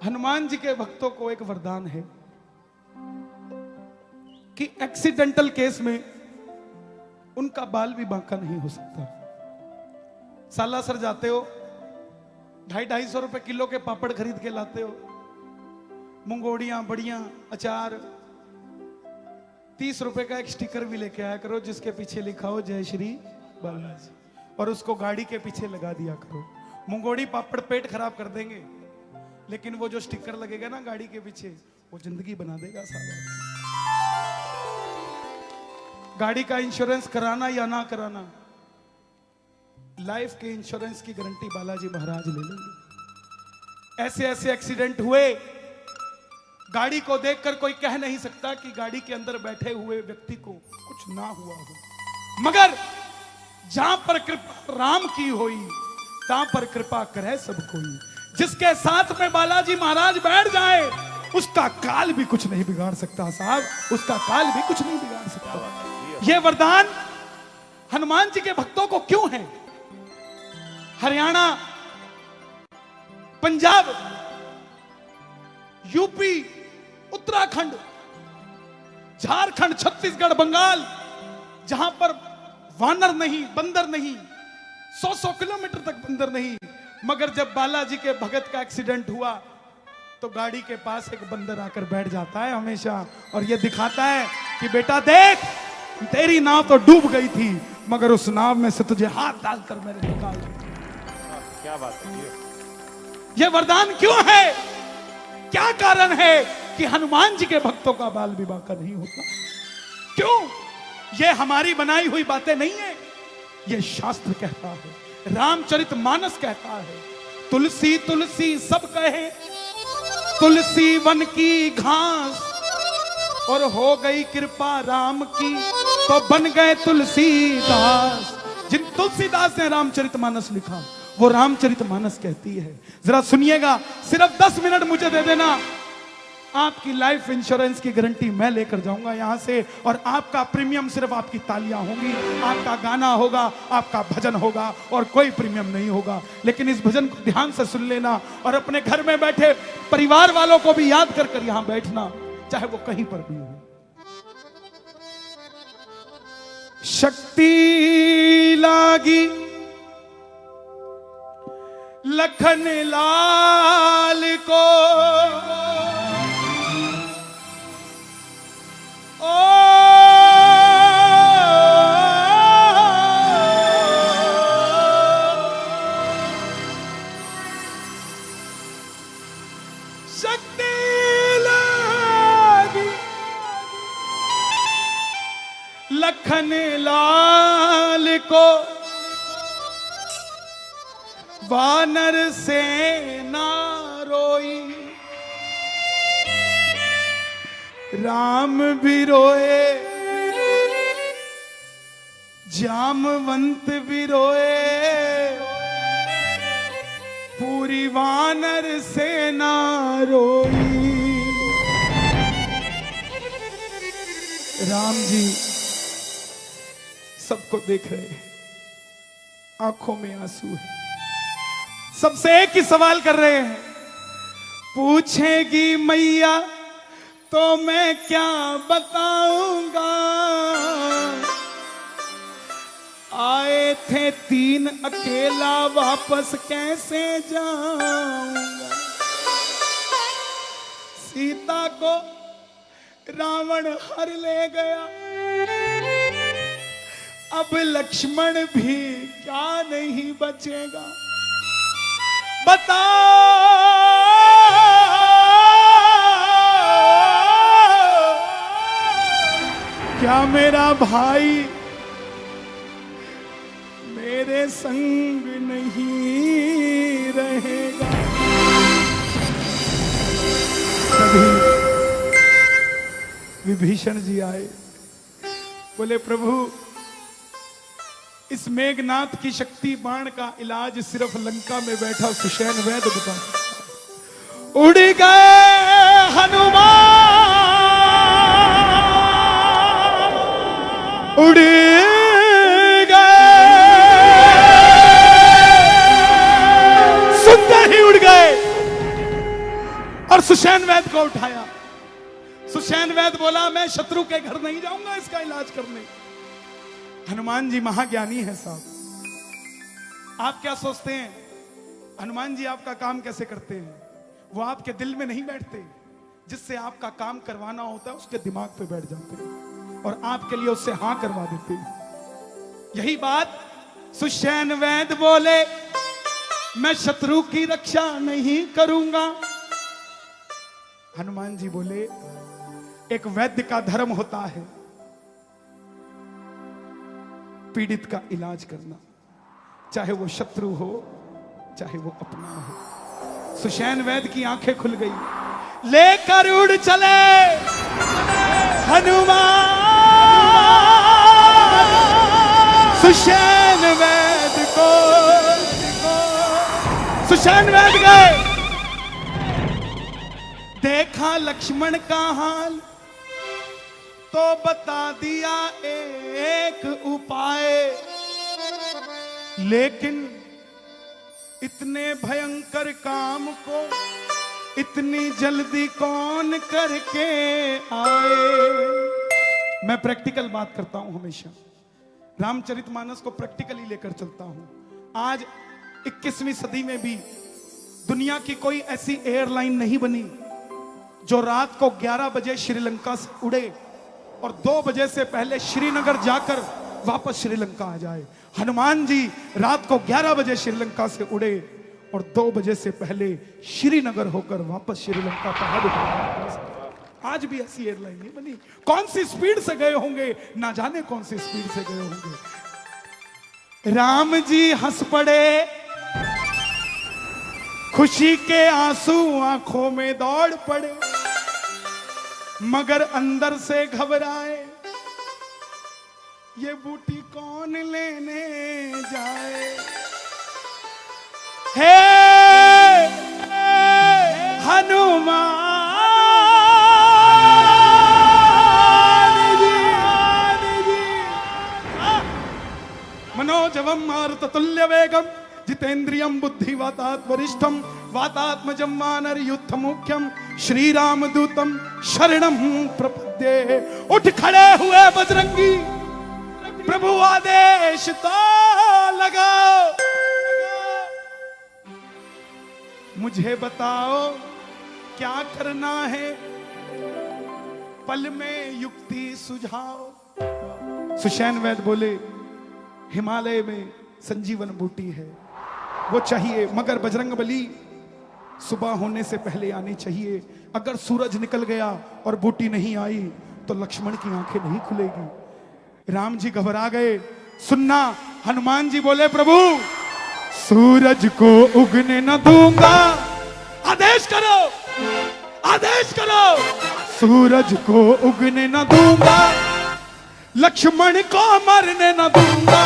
हनुमान जी के भक्तों को एक वरदान है कि एक्सीडेंटल केस में उनका बाल भी बांका नहीं हो सकता। सालासर जाते हो, 250-250 रुपए किलो के पापड़ खरीद के लाते हो, मुंगोड़ियां, बड़ियां, अचार, 30 रुपए का एक स्टिकर भी लेके आया करो जिसके पीछे लिखा हो जय श्री बालाजी, और उसको गाड़ी के पीछे लगा दिया करो। मुंगोड़ी पापड़ पेट खराब कर देंगे, लेकिन वो जो स्टिकर लगेगा ना गाड़ी के पीछे, वो जिंदगी बना देगा साला। गाड़ी का इंश्योरेंस कराना या ना कराना, लाइफ के इंश्योरेंस की गारंटी बालाजी महाराज ले लेंगे। ऐसे ऐसे एक्सीडेंट हुए, गाड़ी को देखकर कोई कह नहीं सकता कि गाड़ी के अंदर बैठे हुए व्यक्ति को कुछ ना हुआ हो, मगर जहां पर कृपा राम की होई तहां पर कृपा करे सब कोई। जिसके साथ में बालाजी महाराज बैठ जाए उसका काल भी कुछ नहीं बिगाड़ सकता साहब, उसका काल भी कुछ नहीं बिगाड़ सकता। यह वरदान हनुमान जी के भक्तों को क्यों है? हरियाणा, पंजाब, यूपी, उत्तराखंड, झारखंड, छत्तीसगढ़, बंगाल, जहां पर वानर नहीं, बंदर नहीं, 100-100 किलोमीटर तक बंदर नहीं, मगर जब बालाजी के भगत का एक्सीडेंट हुआ तो गाड़ी के पास एक बंदर आकर बैठ जाता है हमेशा, और यह दिखाता है कि बेटा देख, तेरी नाव तो डूब गई थी, मगर उस नाव में से तुझे हाथ डालकर मैंने निकाल दिया। क्या बात है यह वरदान क्यों है? क्या कारण है कि हनुमान जी के भक्तों का बाल भी बांका नहीं होता? क्यों? यह हमारी बनाई हुई बातें नहीं है, यह शास्त्र कहता है, रामचरितमानस कहता है। तुलसी तुलसी सब कहे, तुलसी वन की घास, और हो गई कृपा राम की तो बन गए तुलसीदास। जिन तुलसीदास ने रामचरितमानस लिखा वो रामचरितमानस कहती है। जरा सुनिएगा, सिर्फ 10 मिनट मुझे दे देना, आपकी लाइफ इंश्योरेंस की गारंटी मैं लेकर जाऊंगा यहां से, और आपका प्रीमियम सिर्फ आपकी तालियां होंगी, आपका गाना होगा, आपका भजन होगा, और कोई प्रीमियम नहीं होगा। लेकिन इस भजन को ध्यान से सुन लेना, और अपने घर में बैठे परिवार वालों को भी याद कर कर यहां बैठना, चाहे वो कहीं पर भी हो। शक्ति लागी लखन लाल को, शक्ति लागी लखन लाल को, वानर से ना रोई, राम भी रोए, जामवंत भी रोए, पूरी वानर से ना रोई। राम जी सबको देख रहे हैं, आंखों में आंसू है, सबसे एक ही सवाल कर रहे हैं, पूछेगी मैया तो मैं क्या बताऊंगा, आए थे 3 अकेला वापस कैसे जाऊंगा, सीता को रावण हर ले गया, अब लक्ष्मण भी क्या नहीं बचेगा, बताओ क्या मेरा भाई मेरे संग नहीं रहेगा। तभी विभीषण जी आए, बोले प्रभु इस मेघनाथ की शक्ति बाण का इलाज सिर्फ लंका में बैठा सुषेण वैद्य बता सकता। उड़ गए हनुमान, उड़ गए, सुनते ही उड़ गए, और सुषेण वैद्य को उठाया। सुषेण वैद्य बोला मैं शत्रु के घर नहीं जाऊंगा इसका इलाज करने। हनुमान जी महाज्ञानी है साहब। आप क्या सोचते हैं हनुमान जी आपका काम कैसे करते हैं? वो आपके दिल में नहीं बैठते, जिससे आपका काम करवाना होता है उसके दिमाग पे बैठ जाते हैं और आपके लिए उससे हां करवा देते हैं। यही बात सुषेण वैद्य बोले मैं शत्रु की रक्षा नहीं करूंगा। हनुमान जी बोले एक वैद्य का धर्म होता है पीड़ित का इलाज करना, चाहे वो शत्रु हो चाहे वो अपना हो। सुषेण वैद्य की आंखें खुल गई। लेकर उड़ चले हनुमान सुषेण वैद्य को। सुषेण वैद्य गए, देखा लक्ष्मण का हाल तो बता दिया एक उपाय, लेकिन इतने भयंकर काम को इतनी जल्दी कौन करके आए। मैं प्रैक्टिकल बात करता हूं हमेशा, रामचरितमानस को प्रैक्टिकली लेकर चलता हूं। आज 21वीं सदी में भी दुनिया की कोई ऐसी एयरलाइन नहीं बनी जो रात को 11 बजे श्रीलंका से उड़े और 2 बजे से पहले श्रीनगर जाकर वापस श्रीलंका आ जाए। हनुमान जी रात को 11 बजे श्रीलंका से उड़े और 2 बजे से पहले श्रीनगर होकर वापस श्रीलंका पहुंच गए। आज भी ऐसी एयरलाइन नहीं बनी। कौन सी स्पीड से गए होंगे, ना जाने कौन सी स्पीड से गए होंगे। राम जी हंस पड़े, खुशी के आंसू आंखों में दौड़ पड़े, मगर अंदर से घबराए ये बूटी कौन लेने जाए। हे हनुमान जी मनोजवम मारुततुल्य वेगम जितेन्द्रियम बुद्धिवातात् वरिष्ठम वातात्मजं वानर युद्ध मुख्यम श्री राम दूतम शरणम प्रपद्ये। उठ खड़े हुए बजरंगी, प्रभु आदेश तो लगाओ, मुझे बताओ क्या करना है, पल में युक्ति सुझाओ। सुषेण वैद्य बोले हिमालय में संजीवन बूटी है वो चाहिए, मगर बजरंगबली सुबह होने से पहले आनी चाहिए। अगर सूरज निकल गया और बूटी नहीं आई तो लक्ष्मण की आंखें नहीं खुलेगी। राम जी घबरा गए। सुनना, हनुमान जी बोले प्रभु सूरज को उगने न दूंगा, आदेश करो, आदेश करो, सूरज को उगने न दूंगा, लक्ष्मण को मरने न दूंगा,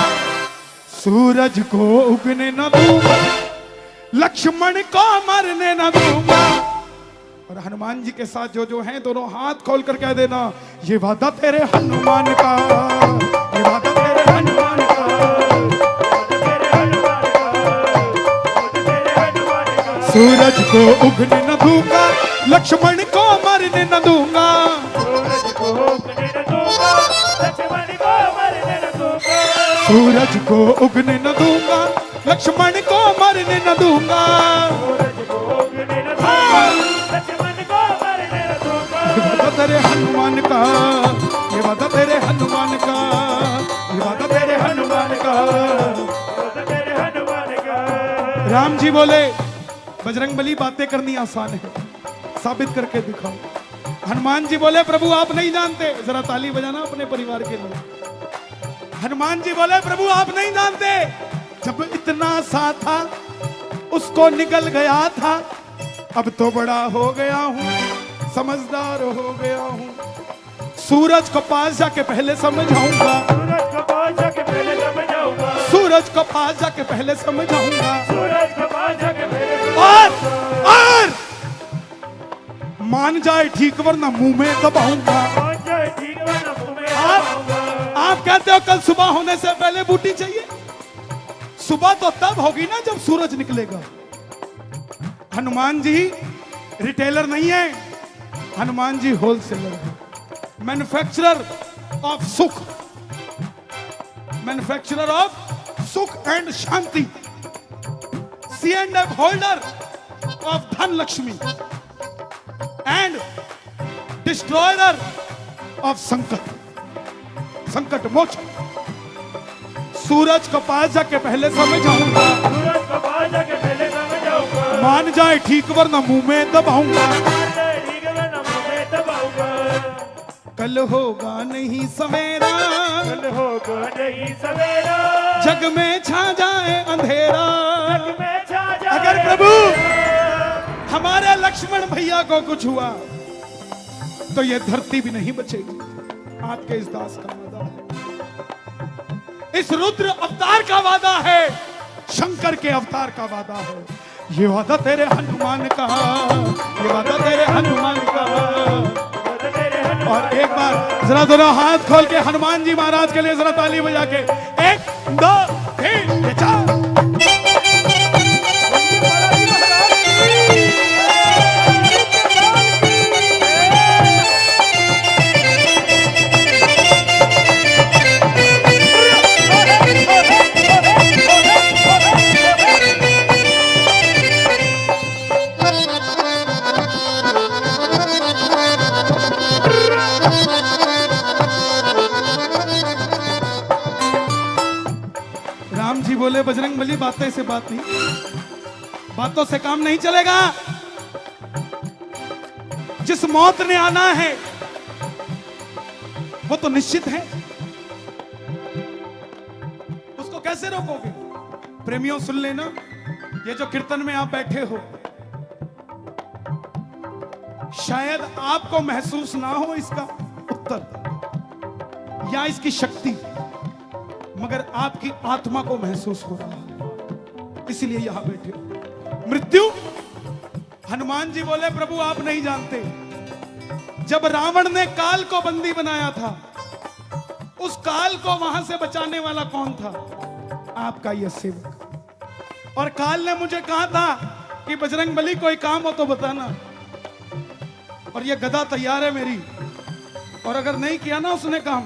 सूरज को उगने न दूंगा, लक्ष्मण को मरने न दूंगा। और हनुमान जी के साथ जो हैं दोनों हाथ खोल कर कह देना, ये वादा तेरे हनुमान का, ये वादा तेरे हनुमान का, सूरज को उगने न दूंगा, लक्ष्मण को मरने न दूंगा, सूरज को उगने न दूंगा, लक्ष्मण को मरने न दूंगा, सूरज को उगने न दूंगा, लक्ष्मण को मरने न दूंगा, सूरज को उगने न दूंगा, लक्ष्मण को मरने न दूंगा। ये वादा तेरे हनुमान का, ये वादा तेरे हनुमान का, ये वादा तेरे हनुमान का, वादा तेरे हनुमान का। राम जी बोले बजरंगबली बातें करनी आसान है, साबित करके दिखाओ। हनुमान जी बोले प्रभु आप नहीं जानते, जरा ताली बजाना अपने परिवार के लिए। हनुमान जी बोले प्रभु आप नहीं जानते, जब इतना सा था उसको निकल गया था, अब तो बड़ा हो गया हूं, समझदार हो गया हूं, सूरज को पास जाके पहले समझाऊंगा, सूरज को पास जाके पहले समझाऊंगा, सूरज को पास जाके पहले समझाऊंगा, सूरज को पास जाके पहले और मान जाए ठीक वरना मुंह में दबाऊंगा, मान जाए ठीक वरना मुंह में दबाऊंगा। आप कहते हो कल सुबह होने से पहले बूटी चाहिए, सुबह तो तब होगी ना जब सूरज निकलेगा। हनुमान जी रिटेलर नहीं है, हनुमान जी होलसेलर है। मैन्युफैक्चरर ऑफ सुख, मैन्युफैक्चरर ऑफ सुख and Shanti, C&F holder of धन लक्ष्मी एंड डिस्ट्रॉयर ऑफ संकट, संकट मोचन। सूरज को पास जाके पहले समय जाऊंगा, सूरज को पास जाके पहले समय जाऊंगा, मान जाए ठीक वरना मुंह में दबाऊंगा, ठीक है ना मुझे दबाऊंगा। कल होगा नहीं सवेरा, कल होगा नहीं सवेरा, जग में छा जाए अंधेरा। जग में छा जाए अगर प्रभु हमारे लक्ष्मण भैया को कुछ हुआ तो ये धरती भी नहीं बचेगी। आपके इस दास का वादा है, इस रुद्र अवतार का वादा है, शंकर के अवतार का वादा है। ये वादा तेरे हनुमान का, ये वादा तेरे हनुमान का। और एक बार जरा दोनों हाथ खोल के हनुमान जी महाराज के लिए जरा ताली बजा के 1 2 3 4। राम जी बोले बजरंगबली बातें से बात नहीं, बातों से काम नहीं चलेगा। जिस मौत ने आना है वो तो निश्चित है, उसको कैसे रोकोगे? प्रेमियों सुन लेना, ये जो कीर्तन में आप बैठे हो, शायद आपको महसूस ना हो इसका उत्तर या इसकी शक्ति, मगर आपकी आत्मा को महसूस हो रहा है, इसलिए यहां बैठे हो। मृत्यु, हनुमान जी बोले प्रभु आप नहीं जानते, जब रावण ने काल को बंदी बनाया था, उस काल को वहां से बचाने वाला कौन था? आपका यह सेवक। और काल ने मुझे कहा था कि बजरंगबली कोई काम हो तो बताना, और यह गदा तैयार है मेरी, और अगर नहीं किया ना उसने काम,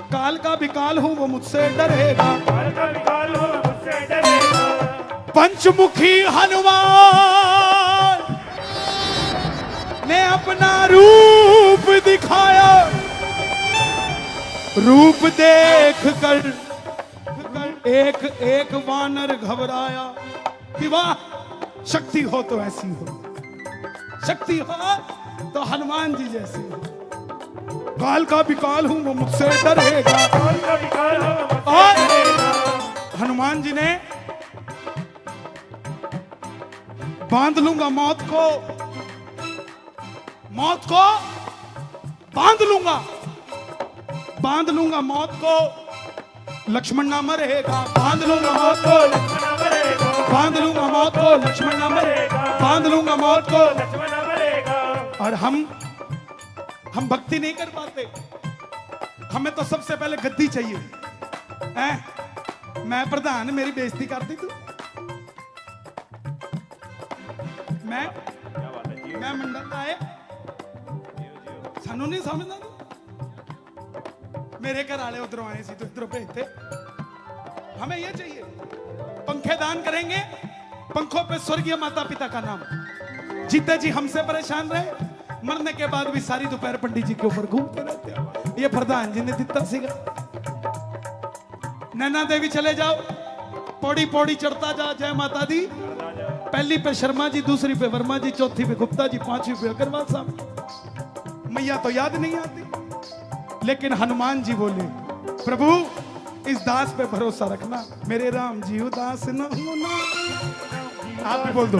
काल का विकाल हूं वो मुझसे डरेगा, काल का विकाल हो मुझसे डरेगा। पंचमुखी हनुमान ने अपना रूप दिखाया, रूप देख कर एक एक वानर घबराया कि वाह शक्ति हो तो ऐसी हो, शक्ति हो तो हनुमान जी जैसे हो। काल का विकाल हूं वो मुझसे डरेगा, काल का विकाल हो मुझसे और डरेगा। हनुमान जी ने बांध लूंगा मौत को, मौत को बांध लूंगा, बांध लूंगा मौत को, लक्ष्मण ना मरेगा, बांध लूंगा मौत को, लक्ष्मण ना मरेगा, बांध लूंगा मौत को, लक्ष्मण ना मरेगा, बांध लूंगा मौत को। लक्ष्मण ना मरेगा। और हम भक्ति नहीं कर पाते, हमें तो सबसे पहले गद्दी चाहिए। मैं प्रधान, मेरी बेइज्जती कर दी तू, मैं मंडल आए, सानू नहीं समझना तू। मेरे घर वाले उधरों आए सी तो इधरों भेजते, हमें ये चाहिए। पंखे दान करेंगे, पंखों पे स्वर्गीय माता पिता का नाम, जीते जी हमसे परेशान रहे, मरने के बाद भी सारी दोपहर पंडित जी के ऊपर घूमते रहते हैं। ये प्रधान जी ने दिता सीगा। नैना देवी चले जाओ, पौड़ी पौड़ी चढ़ता जा, जय माता दी। पहली पे शर्मा जी, दूसरी पे वर्मा जी, चौथी पे गुप्ता जी, पांचवी पे अग्रवाल साहब। मैया तो याद नहीं आती, लेकिन हनुमान जी बोले प्रभु इस दास पे भरोसा रखना, मेरे राम जी उदास न होना। आप भी बोल दो,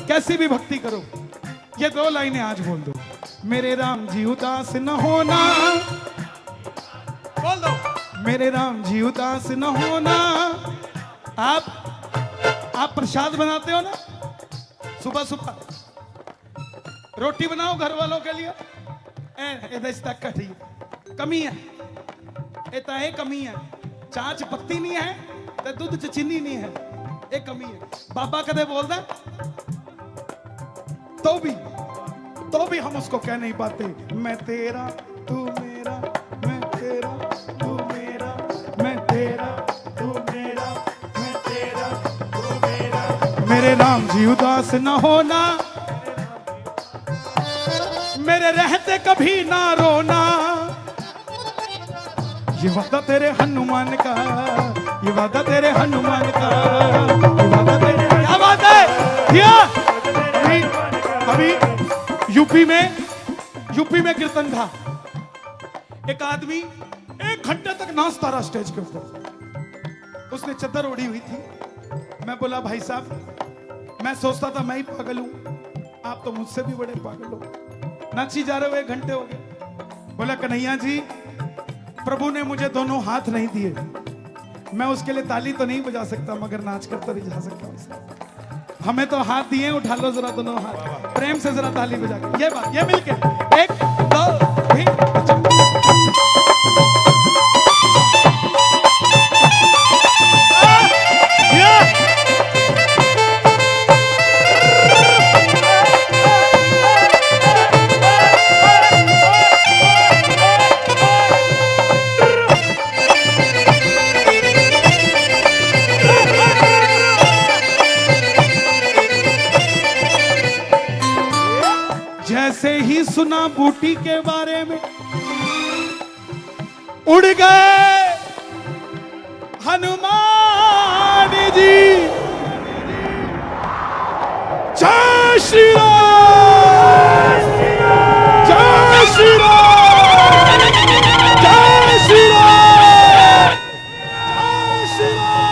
कैसी भी भक्ति करो, ये 2 लाइनें आज बोल दो, मेरे राम जी उदास न होना, बोल दो मेरे राम जी उदास न होना। आप प्रसाद बनाते हो ना, सुबह सुबह रोटी बनाओ घर वालों के लिए, कमी है, इतना है कमी है, चाच पत्ती नहीं है तो दूध च चीनी नहीं है, एक कमी है। बाबा कदे बोलदा तो भी हम उसको कह नहीं पाते, मैं तेरा तू मेरा, मैं तेरा तू मेरा, मैं तेरा तू मेरा, मैं तेरा तू मेरा। मेरे राम जी उदास न होना, मेरे रहते कभी ना रोना, ये वादा तेरे हनुमान का, ये वादा तेरे हनुमान का, ये वादा तेरे। क्या बात है भैया। अभी यूपी में कीर्तन था, एक आदमी 1 घंटे तक नाचता रहा स्टेज के ऊपर, उसने चद्दर ओढ़ी हुई थी। मैं बोला भाई साहब, मैं सोचता था मैं ही पागल हूं, आप तो मुझसे भी बड़े पागल हो, नाची जा रहे हो 1 घंटे हो गए। बोला कन्हैया जी, प्रभु ने मुझे दोनों हाथ नहीं दिए, मैं उसके लिए ताली तो नहीं बजा सकता, मगर नाच कर तो नहीं जा सकता। हमें तो हाथ दिए, उठा लो जरा दोनों हाथ, प्रेम से जरा ताली बजा के। ये बात, ये मिलके 1 2 3। जैसे ही सुना बूटी के बारे में, उड़ गए हनुमान जी। जय श्री राम, जय श्री राम, जय श्री राम, जय श्री राम।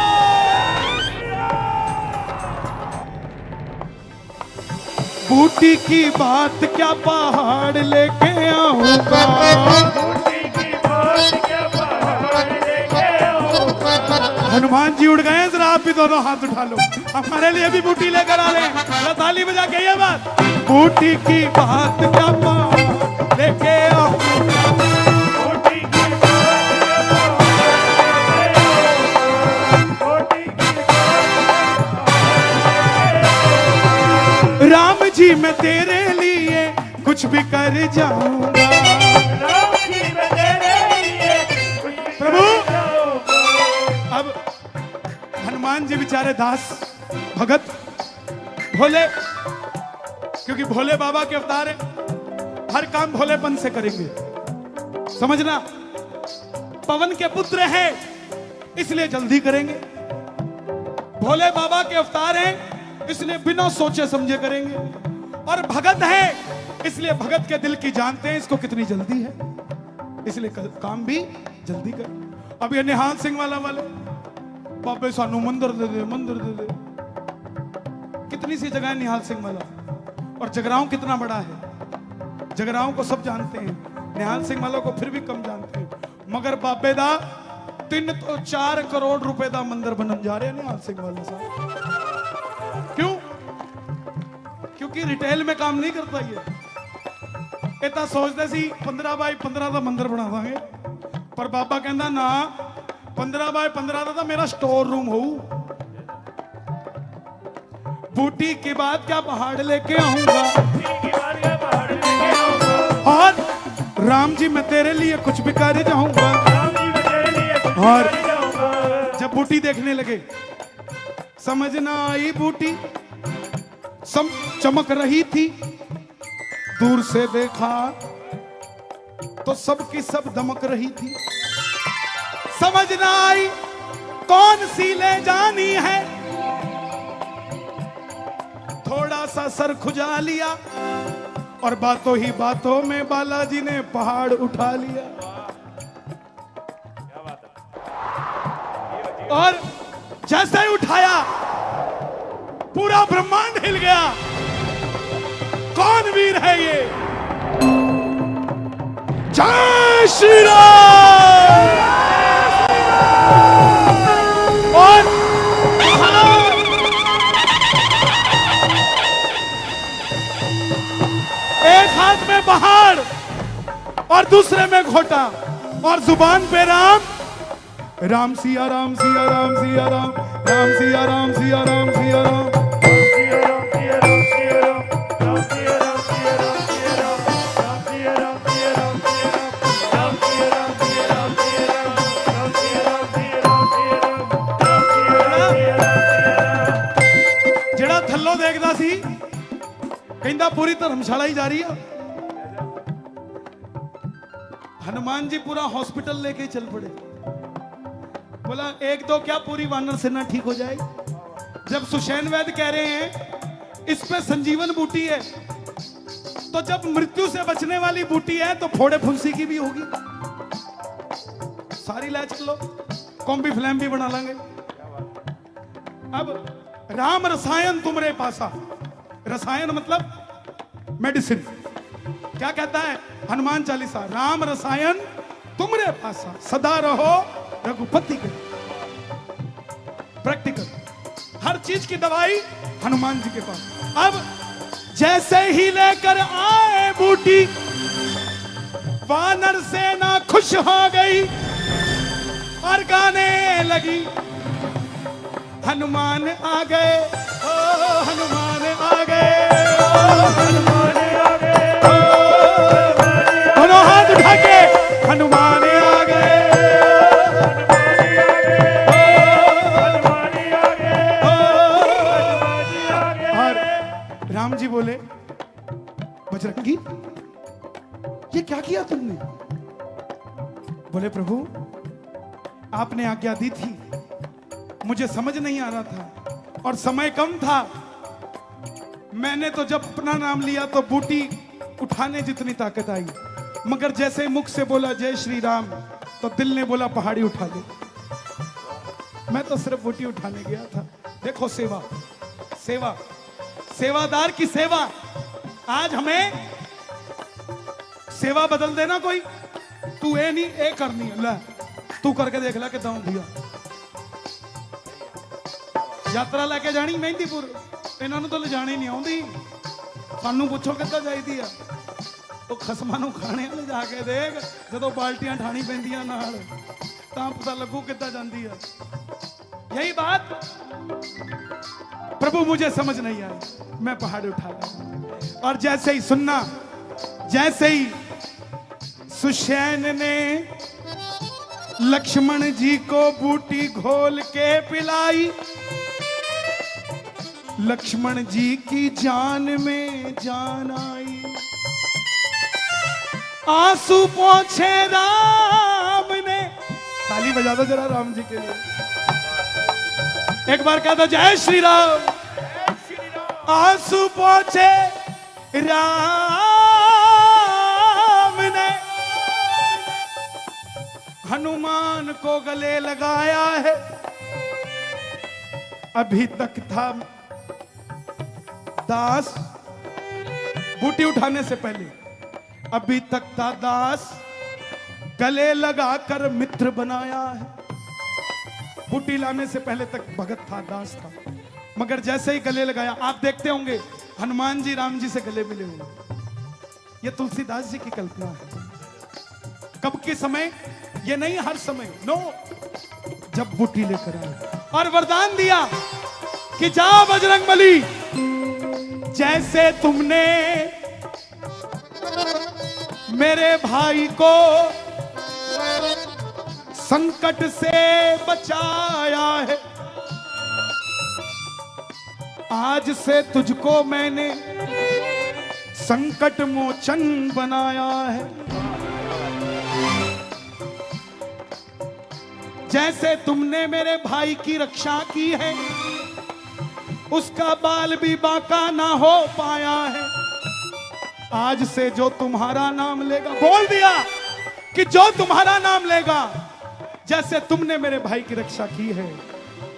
बूटी की बात क्या पहाड़ लेके आऊंगा, हनुमान जी उड़ गए, जरा आप भी दोनों हाथ उठा लो, हमारे लिए भी बूटी लेकर आ लें, ताली बजा के। ये बात, बूटी की बात क्या पहाड़ लेके आऊंगा, राम जी मैं तेरे लिए कुछ भी कर जाऊंगा। प्रभु, अब हनुमान जी बेचारे दास भगत भोले, क्योंकि भोले बाबा के अवतार है, हर काम भोलेपन से करेंगे, समझना। पवन के पुत्र हैं इसलिए जल्दी करेंगे, भोले बाबा के अवतार हैं इसलिए बिना सोचे समझे करेंगे, और भगत है इसलिए भगत के दिल की जानते हैं इसको कितनी जल्दी है, इसलिए काम भी जल्दी कर। अब ये निहाल सिंह वाले बाबे सानू मंदिर दे दे, मंदिर दे दे। कितनी सी जगह है निहाल सिंह वाला, और जगरांव कितना बड़ा है, जगरांव को सब जानते हैं, निहाल सिंह वालों को फिर भी कम जानते हैं। मगर बाबे दा 3 तो 4 करोड़ रुपए का मंदिर बनन जा रहे हैं निहाल सिंह वाले साहब। क्यों? क्योंकि रिटेल में काम नहीं करता ये। इतना सोचते सी 15 बाय 15 का मंदिर बना देंगे, पर बाबा कहता ना 15 बाय 15 का मेरा स्टोर रूम हो। बूटी के बाद क्या पहाड़ लेके आऊंगा, और राम जी मैं तेरे लिए कुछ भी कर जाऊंगा। और जब बूटी देखने लगे, समझना आई बूटी चमक रही थी, दूर से देखा तो सबकी सब दमक रही थी। समझना आई कौन सी ले जानी है, थोड़ा सा सर खुजा लिया, और बातों ही बातों में बालाजी ने पहाड़ उठा लिया। और जैसे ही उठाया पूरा ब्रह्मांड हिल गया। कौन वीर है ये? जय श्री राम। और एक हाथ में पहाड़ और दूसरे में घोटा, और जुबान पे राम, राम सिया राम सिया राम सिया राम, राम सिया राम सिया राम सिया राम, ਵੀਡੀਓ ਦੇਖਦਾ ਸੀ, ਕਹਿੰਦਾ पूरी धर्मशाला ही जा रही है। हनुमान जी पूरा हॉस्पिटल लेके चल पड़े। बोला एक दो क्या पूरी वानर सेना ठीक हो जाएगी। जब सुषैण वैद्य कह रहे हैं इस पे संजीवन बूटी है, तो जब मृत्यु से बचने वाली बूटी है तो फोड़े फुंसी की भी होगी। सारी लै चलो, कॉम्बी फ्लैम भी बना लेंगे। अब राम रसायन तुमरे पासा, रसायन मतलब मेडिसिन। क्या कहता है हनुमान चालीसा, राम रसायन तुमरे पासा, सदा रहो रघुपति के। प्रैक्टिकल, हर चीज की दवाई हनुमान जी के पास। अब जैसे ही लेकर आए बूटी, वानर सेना खुश हो गई और गाने लगी, हनुमान आ गए, ओ हनुमान आ गए, ओ हनुमान आ गए, दोनों हाथ उठा के हनुमान आ गए, और राम जी बोले बजरंगी ये क्या किया तुमने। बोले प्रभु आपने आज्ञा दी थी, मुझे समझ नहीं आ रहा था और समय कम था। मैंने तो जब अपना नाम लिया तो बूटी उठाने जितनी ताकत आई, मगर जैसे मुख से बोला जय श्री राम तो दिल ने बोला पहाड़ी उठा ले। मैं तो सिर्फ बूटी उठाने गया था। देखो सेवा, सेवा, सेवादार की सेवा। आज हमें सेवा बदल देना कोई, तू ए नहीं ए करनी है, ले तू करके देख ला कितना दिया। यात्रा लेके जानी मेहंदीपुर, इन्होंने तो ले जानी नहीं आती, सानू पूछो कितना चाहिए आ। तो खसमां नूं खाने वाले जाके देख, जो बाल्टियां ठाणी पैंदियां नाल तां पता लगू कितना जाती है। यही बात प्रभु मुझे समझ नहीं आई, मैं पहाड़ उठा गया। और जैसे ही सुनना, जैसे ही सुषैण ने लक्ष्मण जी को बूटी घोल के पिलाई, लक्ष्मण जी की जान में जान आई। आंसू पोंछे राम ने, ताली बजा दो जरा राम जी के लिए, एक बार कह दो जय श्री राम। आंसू पोंछे राम ने हनुमान को गले लगाया है। अभी तक था दास, बूटी उठाने से पहले अभी तक था दास, गले लगाकर मित्र बनाया है। बूटी लाने से पहले तक भगत था, दास था, मगर जैसे ही गले लगाया, आप देखते होंगे हनुमान जी राम जी से गले मिले होंगे। ये तुलसीदास जी की कल्पना है। कब के समय, ये नहीं हर समय, नो, जब बूटी लेकर आए और वरदान दिया कि जाओ बजरंगबली, जैसे तुमने मेरे भाई को संकट से बचाया है, आज से तुझको मैंने संकट मोचन बनाया है। जैसे तुमने मेरे भाई की रक्षा की है, उसका बाल भी बांका ना हो पाया है। आज से जो तुम्हारा नाम लेगा, बोल दिया कि जो तुम्हारा नाम लेगा, जैसे तुमने मेरे भाई की रक्षा की है,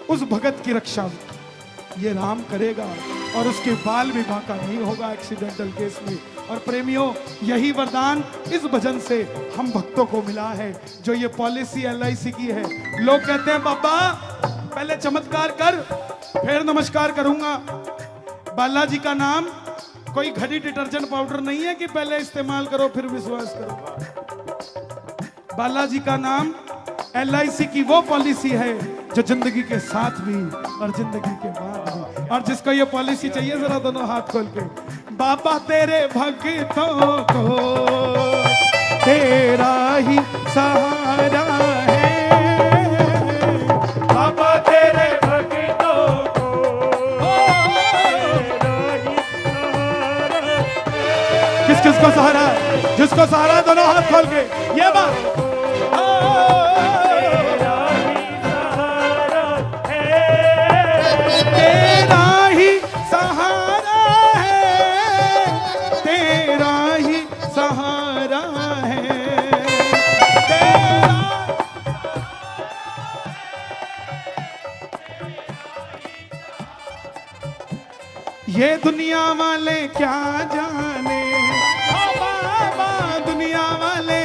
उस भगत की रक्षा ये राम करेगा और उसके बाल भी बांका नहीं होगा एक्सीडेंटल केस में। और प्रेमियों, यही वरदान इस भजन से हम भक्तों को मिला है, जो ये पॉलिसी LIC की है। लोग कहते हैं बाबा पहले चमत्कार कर फिर नमस्कार करूंगा। बालाजी का नाम कोई घड़ी डिटर्जेंट पाउडर नहीं है कि पहले इस्तेमाल करो फिर विश्वास करो। बालाजी का नाम LIC की वो पॉलिसी है जो जिंदगी के साथ भी और जिंदगी के बाद भी। और जिसको ये पॉलिसी चाहिए जरा दोनों हाथ खोल के, बाबा तेरे भक्तों को तेरा ही सहारा है, बाबा तेरे भक्तों को जिसको सहारा, जिसको सहारा दोनों हाथ खोल के ये बात। तेरा ही सहारा है, तेरा ही सहारा है, तेरा ये दुनिया वाले क्या जाने, ओ बाबा दुनिया वाले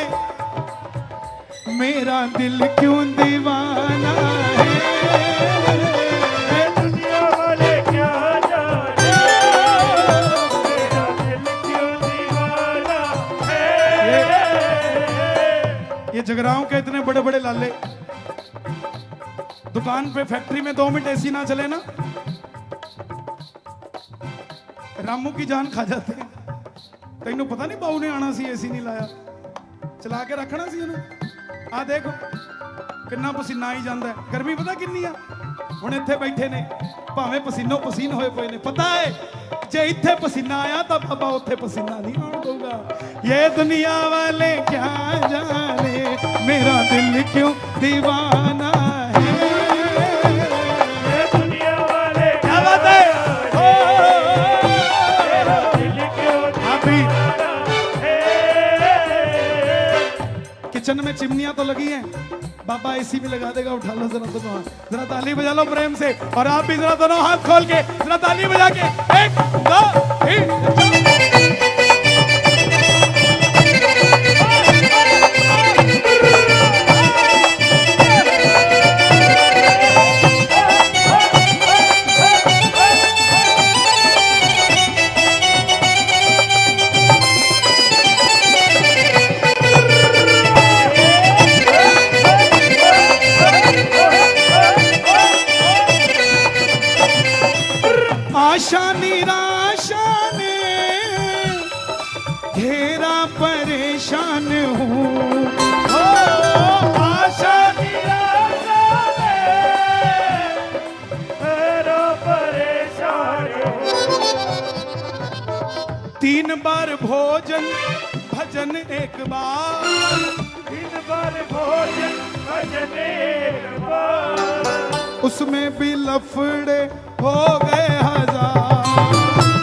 मेरा दिल क्यों दीवाना है। दुनिया वाले क्या जाने, मेरा दिल क्यों दीवाना है। ये जगराओं के इतने बड़े बड़े लाले, दुकान पे फैक्ट्री में 2 मिनट एसी ना चले ना, रामू की जान खा जाते हैं। तैनू पता नहीं बाऊ ने आना सी, एसी नहीं लाया, चला के रखना सी ਉਹਨੂੰ। आ देखो किन्ना पसीना आई जाता है, गर्मी पता किन्नी आ। ਹੁਣ ਇੱਥੇ ਬੈਠੇ ਨੇ ਭਾਵੇਂ ਪਸੀਨੋ ਪਸੀਨ ਹੋਏ ਪਏ ਨੇ, ਪਤਾ ਹੈ ਜੇ ਇੱਥੇ ਪਸੀਨਾ ਆਇਆ ਤਾਂ ਬਾਬਾ ਉੱਥੇ ਪਸੀਨਾ ਨਹੀਂ ਆਉਣ ਦਊਗਾ। ये दुनिया वाले क्या जाने मेरा दिल क्यों दीवाना है। ये दुनिया वाले क्या बात है, मेरा दिल क्यों अभी दीवाना है। किचन में चिमनियां तो लगी हैं, बाबा एसी भी लगा देगा। उठा लो जरा दोनों हाथ, जरा ताली बजा लो प्रेम से, और आप भी जरा दोनों हाथ खोल के जरा ताली बजा के 1 2 3 आशा निराशा ने घेरा परेशान हूँ, ओ आशा निराशा में मेरा परेशान हूँ। 3 बार भोजन भजन 1 बार, 3 बार भोजन भजन एक बार, उसमें भी लफड़े हो गए हजार।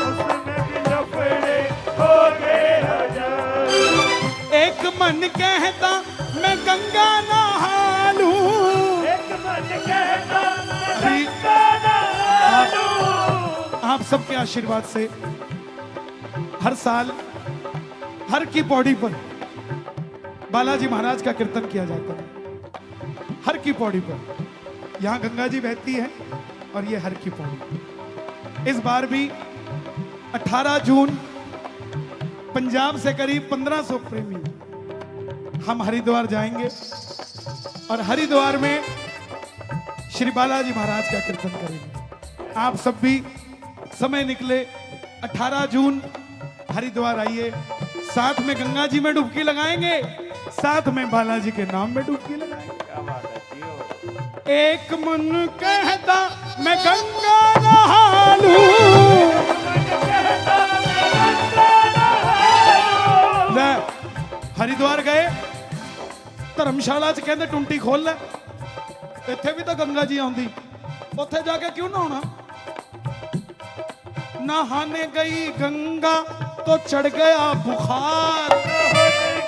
उसमें भी लफड़े हो गए हजार। एक मन कहता मैं गंगा नहा लूं, एक मन कहता मैं गंगा नहा लूं। आप सबके आशीर्वाद से हर साल हर की पौड़ी पर बालाजी महाराज का कीर्तन किया जाता है। हर की पौड़ी पर यहाँ गंगा जी बहती है और ये हर की पौड़ी। इस बार भी 18 जून पंजाब से करीब 1500 प्रेमी हम हरिद्वार जाएंगे और हरिद्वार में श्री बालाजी महाराज का कीर्तन करेंगे। आप सब भी समय निकले, 18 जून हरिद्वार आइए, साथ में गंगा जी में डुबकी लगाएंगे, साथ में बालाजी के नाम में डुबकी लगाएंगे। क्या बात है जियो। एक मन कहता मैं गंगा नहा लूं, ले हरिद्वार गए, धर्मशाला च कहते टुंटी खोल ले, इत्थे भी तो गंगा जी आउंदी, उत्थे जाके क्यों नहाना। नहाने गई गंगा तो चढ़ गया बुखार,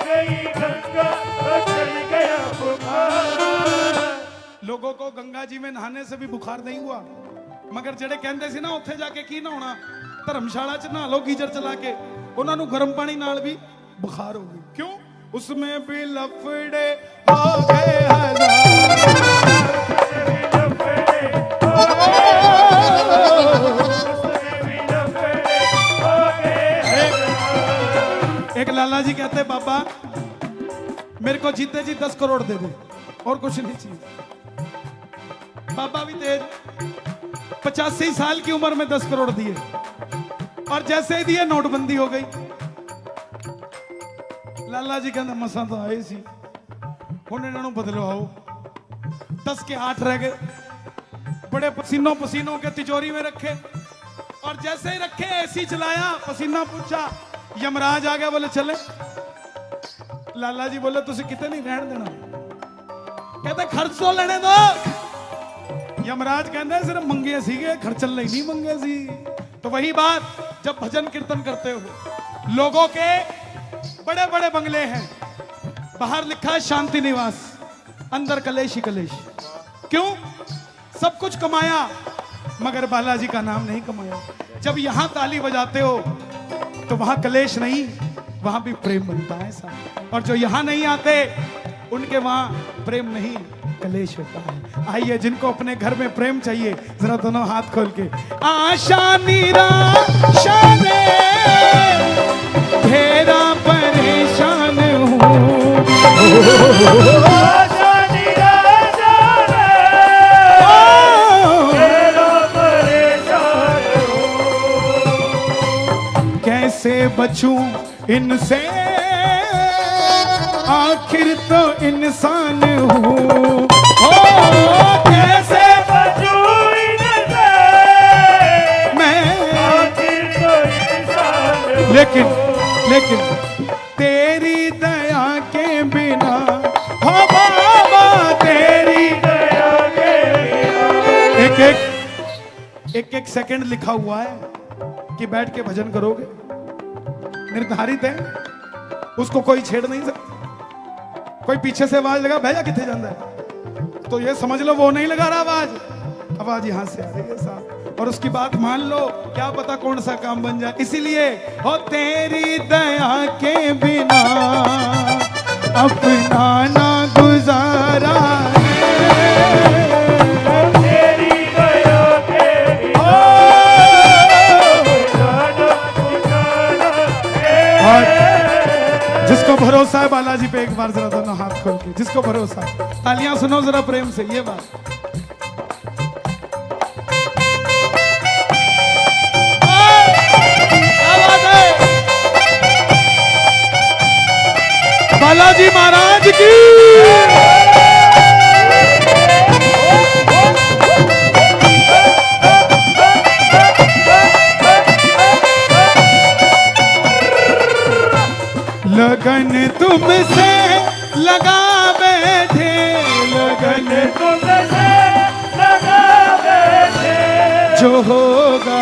गई गंगा तो चढ़ गया बुखार। लोगों को गंगा जी में नहाने से भी बुखार नहीं हुआ, मगर जेड़े कहते सी ना उत्थे जाके की नहाना, धर्मशाला च नहा लो गीजर चला के, उन्होंने गर्म पानी नाल भी बुखार हो गई। क्यों? उसमें भी लफड़े हो गए एक लाला जी कहते बाबा मेरे को जीते जी 10 करोड़ दे दे और कुछ नहीं चाहिए। बाबा भी तेज, 85 साल की उम्र में 10 करोड़ दिए और जैसे ही दिए नोटबंदी हो गई। लाला जी कहते मसा तो आए सी, हुण इन्हों बदलो आओ। 10 के 8 रह गए, बड़े पसीनों पसीनों के तिजोरी में रखे और जैसे ही रखे एसी चलाया, पसीना पूछा यमराज आ गया, बोले चले। लाला जी बोले तुझे कितने नहीं रहने देना, कहते खर्च तो लेने दो। यमराज कहते हैं सिर्फ मंगे सीगे, खर्चल नहीं मंगे सी। तो वही बात, जब भजन कीर्तन करते हो, लोगों के बड़े बड़े बंगले हैं, बाहर लिखा है शांति निवास, अंदर कलेश ही कलेश। क्यों? सब कुछ कमाया मगर बालाजी का नाम नहीं कमाया। जब यहां ताली बजाते हो तो वहां कलेश नहीं, वहां भी प्रेम बनता है साहब। और जो यहां नहीं आते उनके वहां प्रेम नहीं, कलेश होता है। आइए, जिनको अपने घर में प्रेम चाहिए जरा दोनों हाथ खोल के, आशा निराशा ने घेरा परेशान हूँ, आशा निराशा ने घेरा परेशान हूँ। कैसे बचूं इनसे, आखिर तो इंसान हूँ। कैसे बचूं इनसे, मैं, आखिर तो इंसान हूँ। लेकिन तेरी दया के बिना, हो बाबा तेरी दया के बिना। एक सेकंड लिखा हुआ है कि बैठ के भजन करोगे, निर्धारित है, उसको कोई छेड़ नहीं सकता। कोई पीछे से आवाज लगा, भैया कितने जाता है, तो ये समझ लो वो नहीं लगा रहा आवाज, आवाज यहां से आ रही है साहब। और उसकी बात मान लो, क्या पता कौन सा काम बन जाए। इसीलिए हो तेरी दया के बिना अपना ना गुजारा है, तेरी दया के बिना और जिसको भरोसा है बालाजी पे, एक बार जरा दोनों हाथ खोल के, जिसको भरोसा है, तालियां सुनो जरा प्रेम से, ये बात। क्या बात है? बालाजी महाराज की। लगन तुमसे लगा बैठे, लगन तुमसे लगा बैठे, जो होगा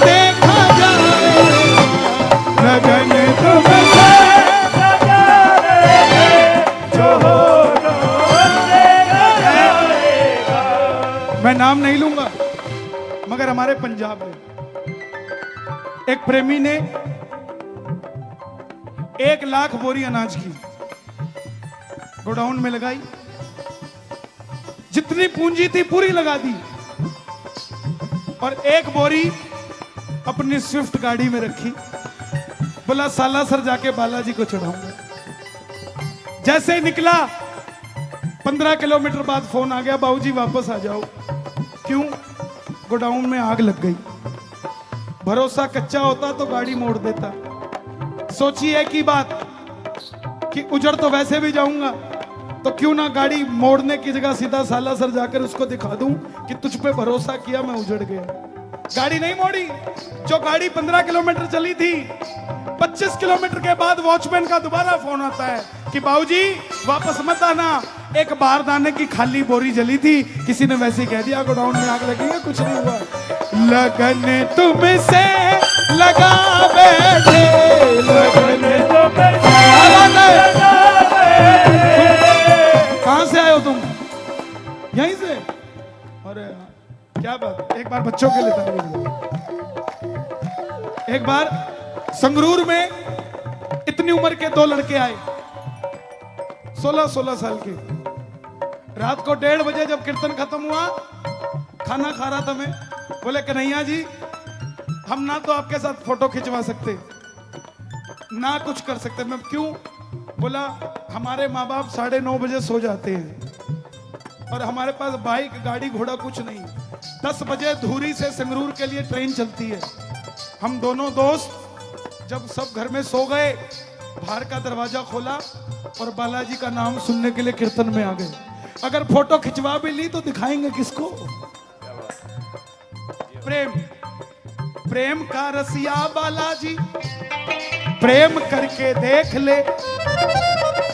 देखा जाएगा। लगन तुमसे लगा बैठे, जो होगा देखा जाएगा। मैं नाम नहीं लूंगा, मगर हमारे पंजाब में एक प्रेमी ने 1 लाख बोरी अनाज की गोडाउन में लगाई, जितनी पूंजी थी पूरी लगा दी, और 1 बोरी अपनी स्विफ्ट गाड़ी में रखी। बोला सालासर जाके बालाजी को चढ़ाऊंगा। जैसे ही निकला, 15 किलोमीटर बाद फोन आ गया, बाबूजी वापस आ जाओ। क्यों? गोडाउन में आग लग गई। भरोसा कच्चा होता तो गाड़ी मोड़ देता। सोचिए की बात कि उजड़ तो वैसे भी जाऊंगा, तो क्यों ना गाड़ी मोड़ने की जगह सीधा सालासर जाकर उसको दिखा दूं कि तुझ पे भरोसा किया, मैं उजड़ गया। गाड़ी नहीं मोड़ी। जो गाड़ी 15 किलोमीटर चली थी, 25 किलोमीटर के बाद वॉचमैन का दोबारा फोन आता है कि बाबूजी वापस मत आना, एक बारदाने की खाली बोरी जली थी, किसी ने वैसे ही कह दिया गोडाउन में आग लगी है, कुछ नहीं हुआ। लगन तुमसे लगा बैठे, लगन तुमसे लगा बैठे। कहां से आए हो तुम? यहीं से? अरे क्या बात। एक बार बच्चों के लिए ताली बजाओ। एक बार संगरूर में इतनी उम्र के 2 लड़के आए, 16-16 साल के। रात को 1:30 बजे जब कीर्तन खत्म हुआ, खाना खा रहा था मैं, बोले कन्हैया जी हम ना तो आपके साथ फोटो खिंचवा सकते, ना कुछ कर सकते। मैं क्यों? बोला हमारे माँ बाप 9:30 बजे सो जाते हैं, और हमारे पास बाइक गाड़ी घोड़ा कुछ नहीं। 10 बजे धूरी से संगरूर के लिए ट्रेन चलती है। हम दोनों दोस्त जब सब घर में सो गए, बाहर का दरवाजा खोला और बालाजी का नाम सुनने के लिए कीर्तन में आ गए। अगर फोटो खिंचवा भी ली तो दिखाएंगे किसको? प्रेम, प्रेम का रसिया बालाजी, प्रेम करके देख ले,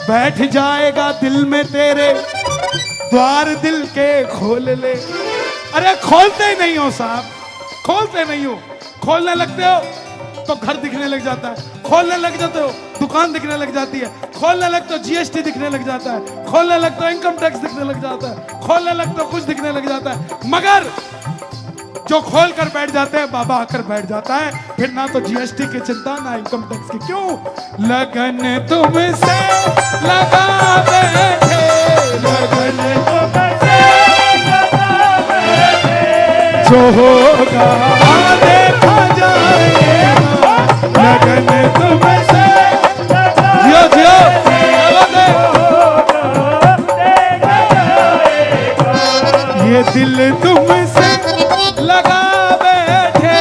बैठ जाएगा दिल में तेरे, द्वार दिल के खोल ले। अरे खोलते ही नहीं हो साहब, खोलते नहीं हो। खोलने लगते हो तो घर दिखने लग जाता है, खोलने लग जाते हो दुकान दिखने लग जाती है, खोलने लगते हो जीएसटी दिखने लग जाता है, खोलने लगते हो इनकम टैक्स दिखने लग जाता है, खोलने लगते हो कुछ दिखने लग जाता है। मगर जो खोल कर बैठ जाते हैं, बाबा आकर बैठ जाता है, फिर ना तो जीएसटी की चिंता ना इनकम टैक्स की। क्यों? लगन तुमसे लगा बैठे, लगन तुमसे लगा बैठे, जो होगा देखा जाएगा। लगन तुमसे जियो जियो ये दिल तुमसे लगा बैठे,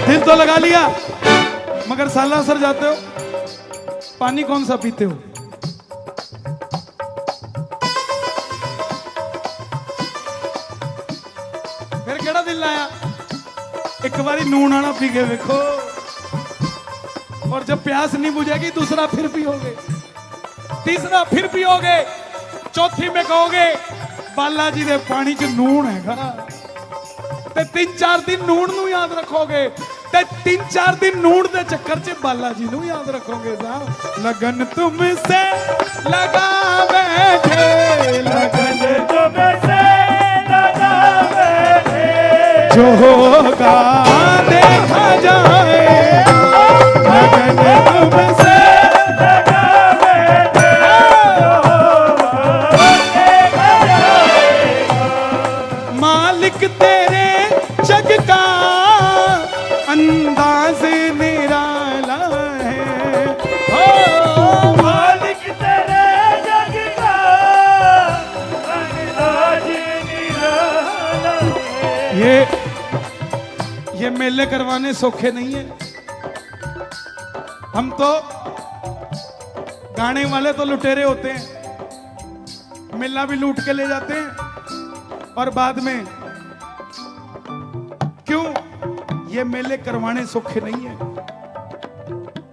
दिल तो लगा लिया, मगर सालासर जाते हो, पानी कौन सा पीते हो? फिर केड़ा दिल लाया? एक बारी नून आना पी के देखो, और जब प्यास नहीं बुझेगी दूसरा फिर पियोगे, तीसरा फिर पियोगे, चौथी में कहोगे बालाजी दे पानी च नून हैगा, ते 3-4 दिन नून नू याद रखोगे, ते 3-4 दिन नून दे चक्कर च बालाजी नू याद रखोगे साहब। लगन तुमसे लगा बैठे, लगन तुमसे लगा बैठे, जो होगा देखा जाएगा। लगन तुमसे लगा बैठे, देखा जाएगा। मालिक तेरे जग का अंदाज निराला है, हो मालिक तेरे जग का अंदाज निराला है। ये मेले करवाने सौखे नहीं है। हम तो गाने वाले तो लुटेरे होते हैं, मेला भी लूट के ले जाते हैं, और बाद में क्यों? ये मेले करवाने सौखे नहीं है।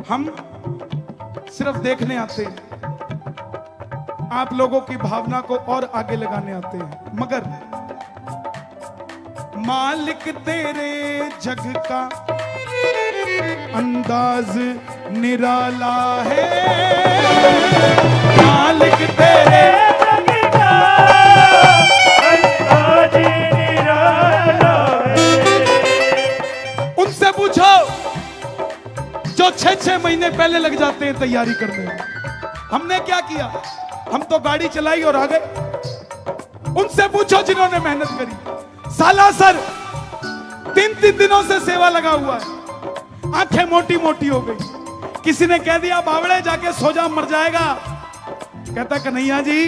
हम सिर्फ देखने आते हैं, आप लोगों की भावना को और आगे लगाने आते हैं। मगर मालिक तेरे जग का अंदाज निराला है, मालिक तेरे जग का अंदाज निराला है। उनसे पूछो जो 6-6 महीने पहले लग जाते हैं तैयारी करने में। हमने क्या किया? हम तो गाड़ी चलाई और आ गए। उनसे पूछो जिन्होंने मेहनत करी, सालासर 3-3 दिनों से सेवा लगा हुआ है, आंखें मोटी मोटी हो गई। किसी ने कह दिया बावड़े जाके सो जा, मर जाएगा। कहता कन्हैया जी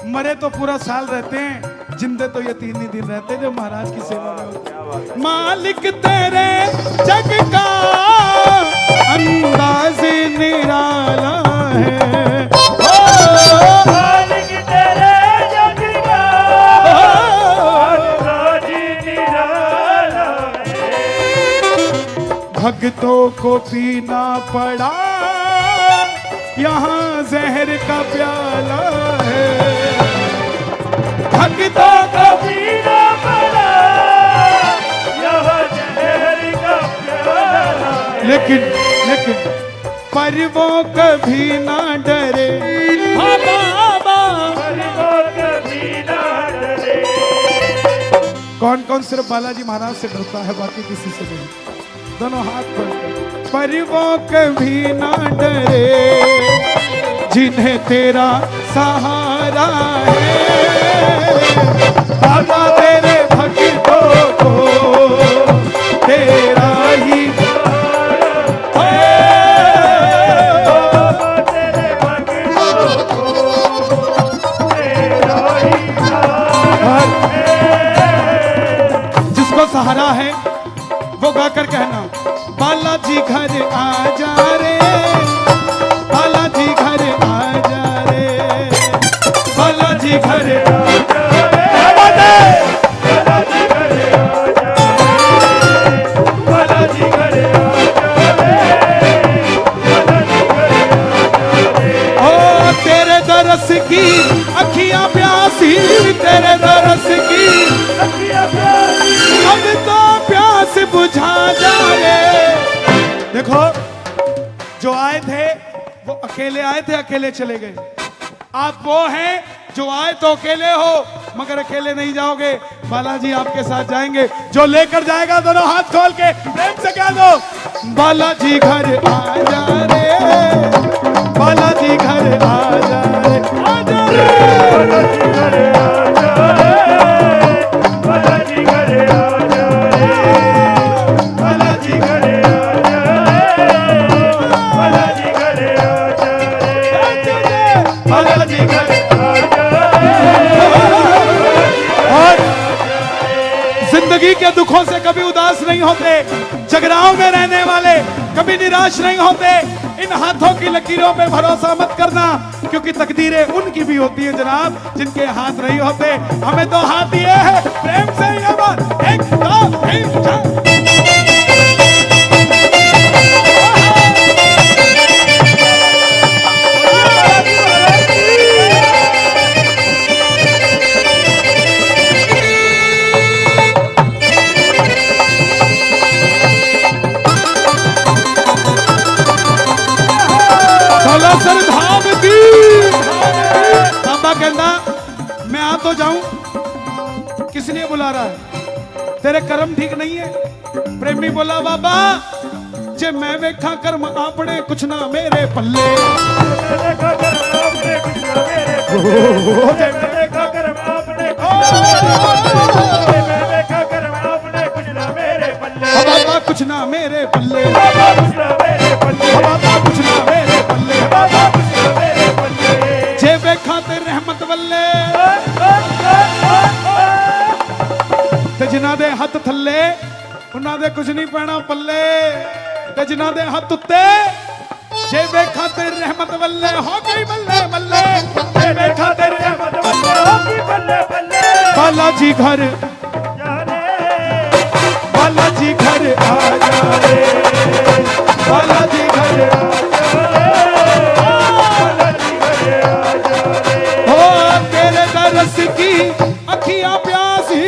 मरे तो पूरा साल रहते हैं, जिंदे तो ये 3 ही दिन रहते हैं जो महाराज की सेवा में होते हैं। मालिक तेरे जग का अंदाज निराला है, मालिक तेरे जग का अंदाज निराला है। भक्तों को पीना पड़ा यहाँ जहर का प्याला है, भक्तों को पीना पड़ा यह जहर का प्याला है। लेकिन पर वो कभी ना डरे, हाँ बाबा। पर वो कभी ना डरे। कौन कौन सिर्फ बालाजी महाराज से डरता है, बाकी किसी से नहीं? दोनों हाथ खोलकर। पर वो कभी ना डरे जिन्हें तेरा सहारा है, बाबा तेरे भक्तों को तेरा ही तेरे भक्तों को तेरा ही सहारा है। जिसको सहारा है वो गाकर कहना, बालाजी घर आ जा रे, बालाजी घर आ जा रे, बालाजी घर आ जा रे, बालाजी घर आ जा रे। अकेले आए थे, अकेले चले गए। आप वो हैं जो आए तो अकेले हो, मगर अकेले नहीं जाओगे, बालाजी आपके साथ जाएंगे। जो लेकर जाएगा दोनों हाथ खोल के प्रेम से कह दो, बालाजी घर आ जा रे, बालाजी घर आ जा रे, आ जा रे, बालाजी घर आ जा रे, बालाजी घर आ जा रे, बालाजी घर आ जा रे, बालाजी घर आ जा रे, बालाजी घर। और जिंदगी के दुखों से कभी उदास नहीं होते, जगराओं में रहने वाले कभी निराश नहीं होते। इन हाथों की लकीरों पे भरोसा मत करना, क्योंकि तकदीरें उनकी भी होती है जनाब जिनके हाथ नहीं होते। हमें तो हाथ दिए हैं, प्रेम से ये बात। एक दो तीन चार। बाबा कहता मैं आ तो जाऊं, किस लिए बुला रहा है, तेरे कर्म ठीक नहीं है। प्रेमी बोला बाबा जे मैं वेखा कर्म आपने कुछ ना मेरे पल्ले, देखा कर्म आपने कुछ ना मेरे पल्ले, देखा कर्म आपने देखा कर्म आपने कुछ ना मेरे पल्ले, बाबा कुछ ना मेरे पल्ले, बाबा कुछ ना मेरे पल्ले, बाबा कुछ ना मेरे पल्ले, बाबा कुछ ना मेरे पल्ले, जे वेखा ते रहमत वल्ले, ते जिन्हां दे हथ थल्ले उन्हां दे कुछ नहीं पैना पल्ले, ते जिन्हां दे हथ उत्ते जे वेखा ते रहमत वल्ले हो गई बल्ले बल्ले, जे वेखा ते रहमत वल्ले हो गई बल्ले बल्ले। बालाजी घर जा रे, बालाजी घर आ जा रे, बालाजी घर आ जा रे, बालाजी घर आ जा रे, हो तेरे दरस की अखियां प्यासी,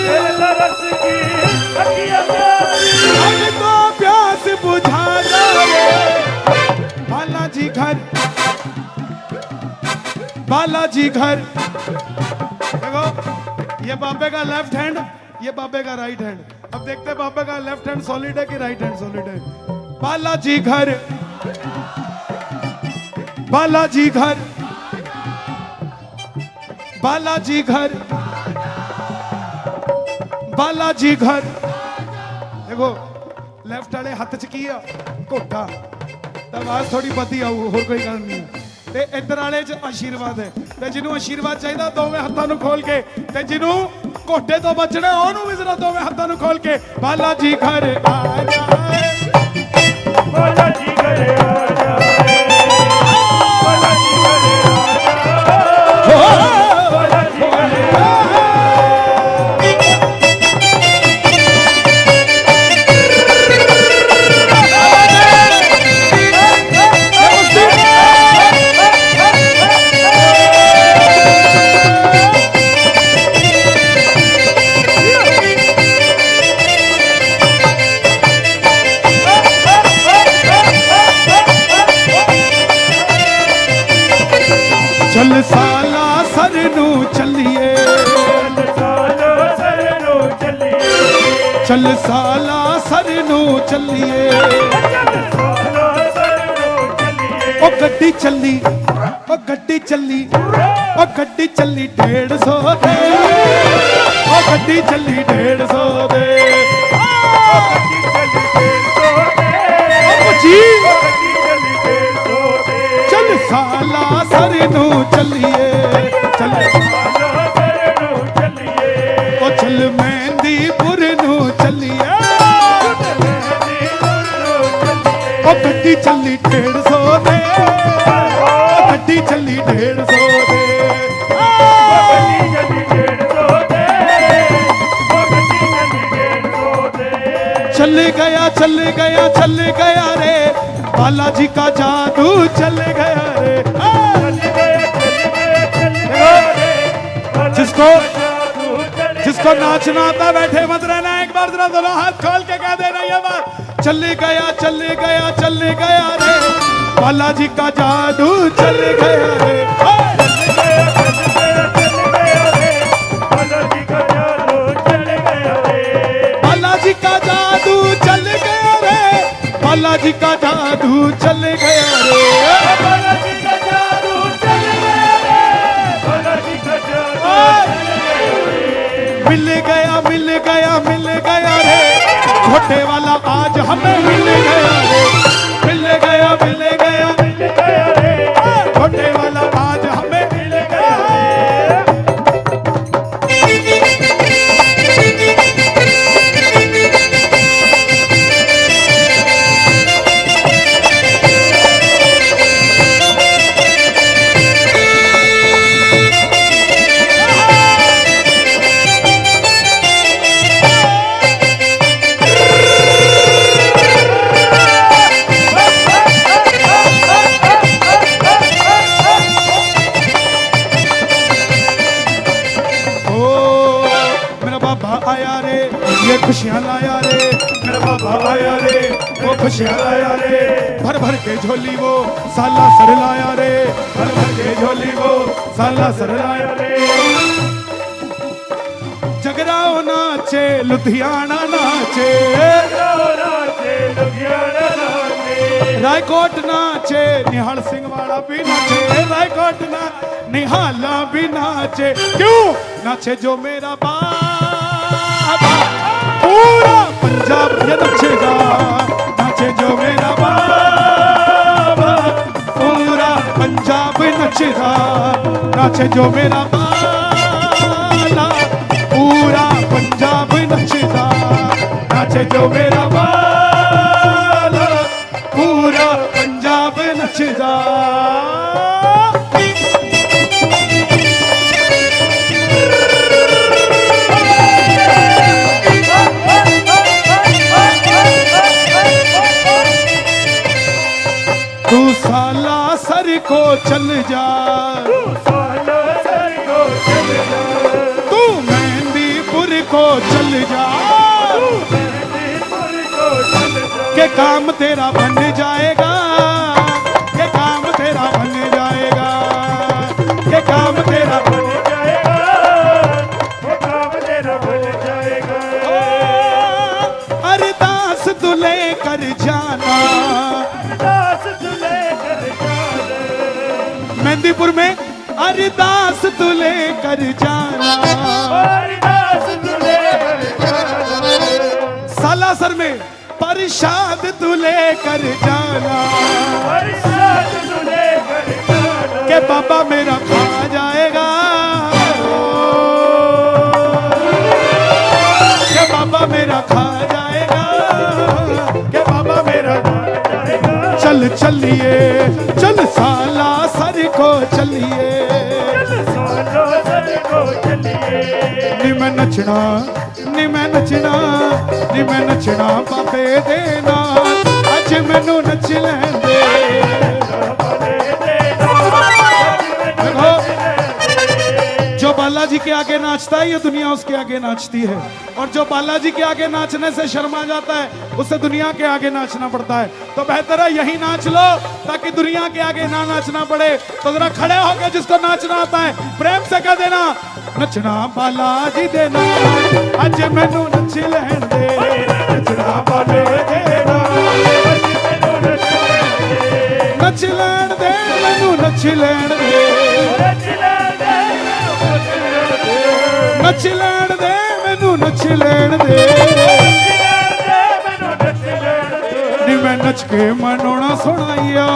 तेरे दरस की अखियां प्यासी, अब तो प्यास बुझा जा रे। बालाजी घर, बालाजी घर। देखो ये बाबे का लेफ्ट हैंड, ये बाबे का राइट हैंड। अब देखते हैं बाबे का लेफ्ट हैंड सॉलिड है कि राइट हैंड सॉलिड है। बालाजी घर, बालाजी घर, बालाजी घर, बालाजी घर। देखो लेफ्ट वाले हथ च की आ घोटा, आवाज थोड़ी बदी आऊ, होर कोई गल नहीं है। ते इधर वाले च आशीर्वाद है, ते जिन्हों आशीर्वाद चाहिए दोवें हत्थां नूं खोल के, ते जिन्हों घोटे तो बचना ओनू भी जरा दोवें हत्थां नूं खोल के, बालाजी घर आ जाए, बालाजी घर आ जा रे, बालाजी घर आ जा रे, बालाजी घर आ जा रे। चल साला सर नू चलिए, चल साला सर नू चलिए, ओ गड्डी चली, ओ गड्डी चली, ओ गड्डी चली 150 दे, ओ गड्डी चली 150 दे, ओ जी चल साला सर नू चलिए, चल ओ चल मेहंदीपुर नू चलिए, ओ गड्डी चली 150 दे, ओ गड्डी चली 150 दे, चल गया चल गया चल गया रे, बालाजी का जादू चल गया रे। जिसको नाचना आता बैठे मत रहना, एक बार जरा दोनों हाथ खोल के कह देना ये बात, चले गया चले गया चले गया रे, बालाजी का जादू चल गया रे। बालाजी का जादू चल गया रे, बालाजी का जादू चल गया रे, बालाजी का जादू चल गया रे, बालाजी का जादू चल गया रे, बालाजी का जादू मिल गया मिल गया मिल गया रे, घोटे वाला आज हमें मिल गया रे, मिल गया मिल गया मिल गया रे, घोटे वाला आज हमें मिल गया रे। आया रे ये खुशियां लाया रे, मेरा बाबा आया रे वो खुशियां लाया रे, भर भर के झोली वो साला सर लाया रे, भर भर के झोली वो साला सर लाया रे। जगराओ नाचे लुधियाना नाचे, रायकोट नाचे निहाल सिंह वाला भी नाचे, रायकोट ना निहाला भी नाचे, क्यों नाचे जो मेरा बाबा, पूरा पंजाब ये नचेगा, नाचे जो मेरा बाबा, पूरा पंजाब नचेगा, नाचे जो मेरा बाला, पूरा पंजाब नचेगा, नाचे जो मेरा बाला, पूरा पंजाब नचेगा। तू साला सर को चल जा, तू मेहंदीपुर को चल जा, के काम तेरा बन जाएगा, के काम तेरा बन जाएगा, के काम तेरा बन जाएगा, वो काम तेरा बन जाएगा। अरदास तू लेकर जाना, अरदास तू लेकर जाना, मेहंदीपुर में अरदास तू लेकर जाना, अरदास तू लेकर जाना, सालासर में प्रसाद तू लेकर जाना, प्रसाद तू लेकर जाना, के बाबा मेरा खा जाएगा, के बाबा मेरा खा जाएगा, के बाबा मेरा खा जाएगा। चल चलिए चल साला सर को चलिए, सालो सर को चलिए, नी मैं नचना नी मैं नचना नी मैं नचना बाबे देना, अज मैनू नच लेंदे। देखो जो बालाजी के आगे नाचता है ये दुनिया उसके आगे नाचती है, और जो बालाजी के आगे नाचने से शर्मा जाता है उसे दुनिया के आगे नाचना पड़ता है। तो बेहतर है यही नाच लो ताकि दुनिया के आगे ना नाचना पड़े। तो जरा खड़े होकर जिसको नाचना आता है प्रेम से कह देना, नचना बालाजी देना, अज मैनू नच लैन दे, नचना बाले देना, नच लैन दे मैनू नच लैन दे, नच लैन दे मैनू नच लैन दे, नी मैं नच के मनोना सुनाइया,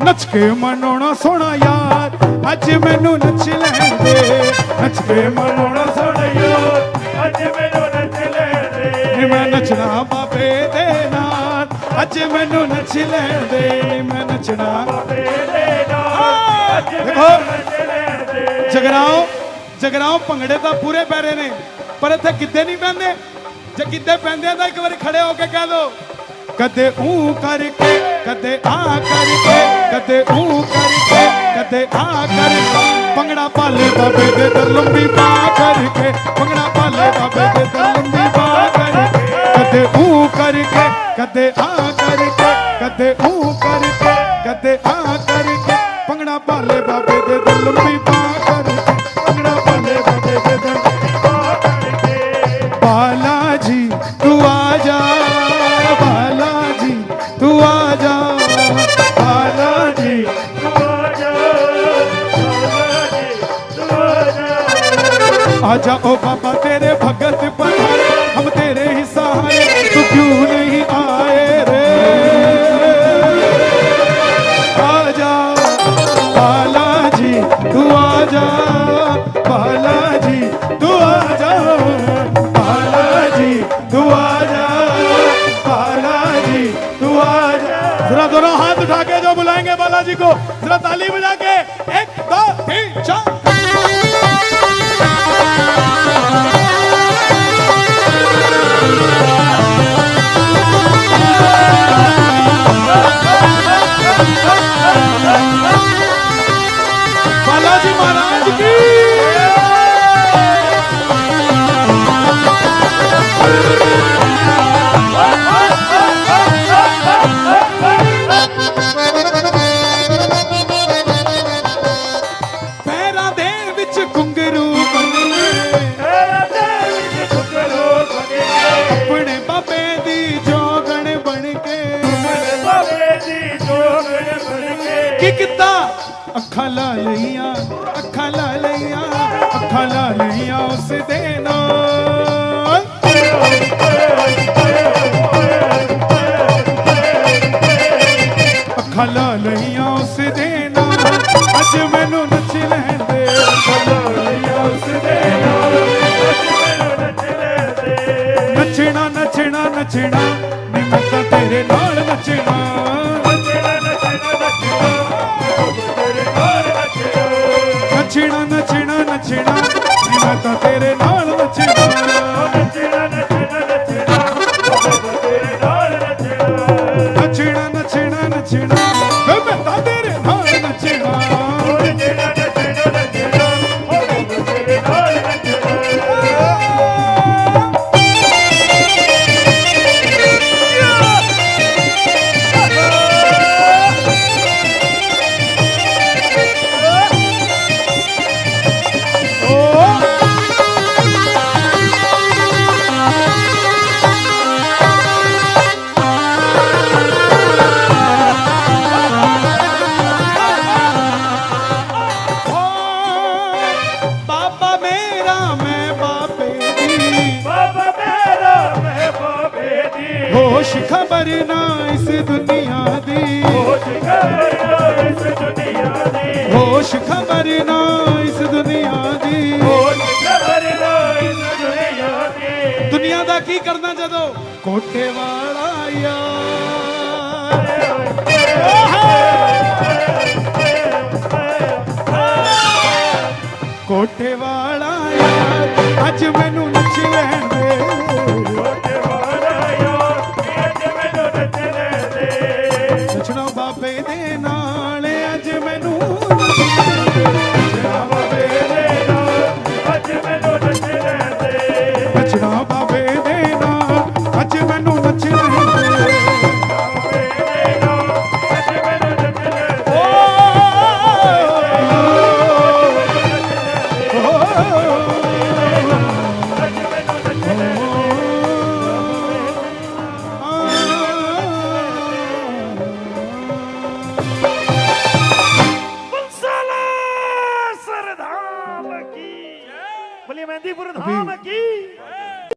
नच के मनोना सोना यार, अज मैनू नच लैन दे, नच के मनोना सोना यार, अज मैनू नच लैन दे, नी मैं नचना बाबे दे नाल, अज मैनू नच लैन दे, नी मैं नचना बाबे दे नाल, अज देखो मैनू नच लैन दे। जगराओ जगराओ भंगड़े तो पूरे पैरे ने, पर इत्थे गिद्धे नहीं पैंदे, जे गिद्धे पैंदे तो एक बार खड़े होके कह दो, कदे ऊ करके कदे आ करके, कदे ऊ करके कदे आ करके पंगड़ा पाले बाबे दे दर लंबी पा करके पंगड़ा पाले बाबे दे दर लंबी पा करके कदे ऊ करके कदे आ करके कदे ऊ करके कदे आ करके पंगड़ा पाले बाबे दे दर लंबी पा करके पंगड़ा पाले बाबे दे दर बालाजी तू आजा बालाजी तू आजा बालाजी आजा ओ बाबा तेरे भगत पधारे हम तेरे ही सहारे तू क्यों नहीं आए रे आजा बालाजी तू आजा बालाजी तू आजा बालाजी तू आजा बालाजी तू आजा। जरा दोनों हाथ उठा के जो बुलाएंगे बालाजी को जरा ताली बजा के 1 2 3 4। बालाजी महाराज की पैरा दे विच घुंघरू बने अपने बाबे दी जोगण बन के की किता अखा ला लिया अखा ला लिया अखा ला लिया उस देना अखा ला लिया उस देना अज मैनू नच लैंदे अखा ला लिया उस देना नचना नचना नचना नी मैं तां तेरे नाल नचना नचना नचना नचना नी मैं तां तेरे नाल नचना नचना नचना नचना वे मैं तां तेरे नाल नचना होश खबर ना इस दुनिया दी होश खबर ना इस दुनिया दी दुनिया दा की करना जदों कोठे वाला यार कोठे वाला यार अज मैनू नच लैण दे नचना बाबे दे नाल